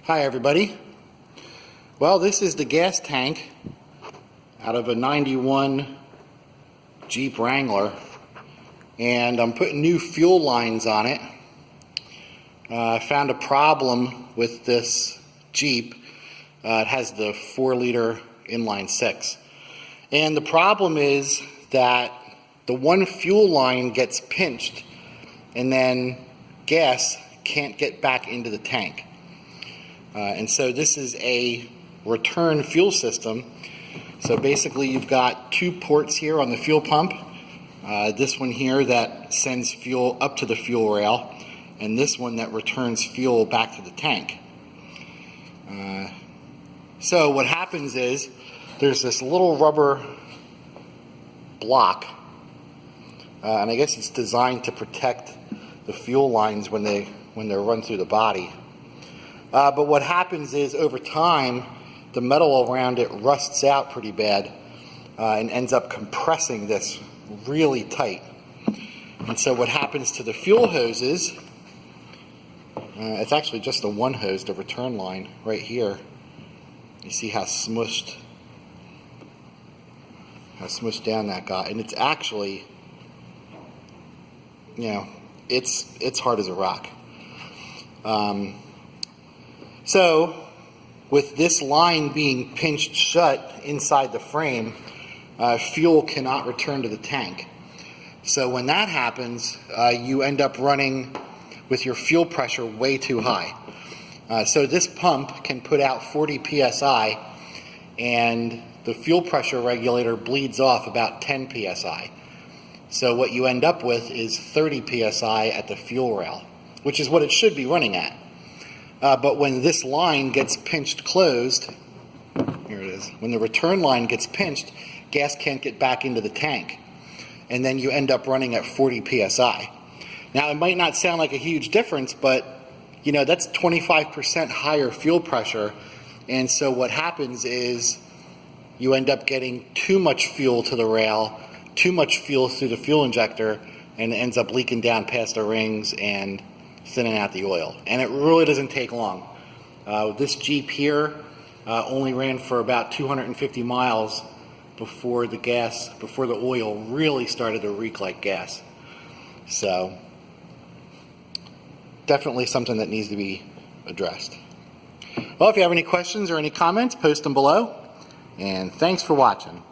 Hi everybody. Well, this is the gas tank out of a 91 Jeep Wrangler, and I'm putting new fuel lines on it. I found a problem with this Jeep. It has the 4-liter inline 6, and the problem is that the one fuel line gets pinched and then gas can't get back into the tank. And so this is a return fuel system. So basically you've got two ports here on the fuel pump. This one here that sends fuel up to the fuel rail, and this one that returns fuel back to the tank. So what happens is there's this little rubber block, and I guess it's designed to protect the fuel lines when they're run through the body. But what happens is over time the metal around it rusts out pretty bad and ends up compressing this really tight. And so what happens to the fuel hoses, it's actually just the one hose, the return line right here. You see how smushed down that got, and it's actually, it's hard as a rock. So with this line being pinched shut inside the frame, fuel cannot return to the tank. So when that happens, you end up running with your fuel pressure way too high. So this pump can put out 40 psi, and the fuel pressure regulator bleeds off about 10 psi. So what you end up with is 30 psi at the fuel rail, which is what it should be running at. But when this line gets pinched closed, here it is, when the return line gets pinched, gas can't get back into the tank. And then you end up running at 40 psi. Now it might not sound like a huge difference, but that's 25% higher fuel pressure. And so what happens is you end up getting too much fuel to the rail, too much fuel through the fuel injector, and it ends up leaking down past the rings and thinning out the oil. And it really doesn't take long. This Jeep here only ran for about 250 miles before the oil really started to reek like gas. So definitely something that needs to be addressed. Well, if you have any questions or any comments, post them below. And thanks for watching.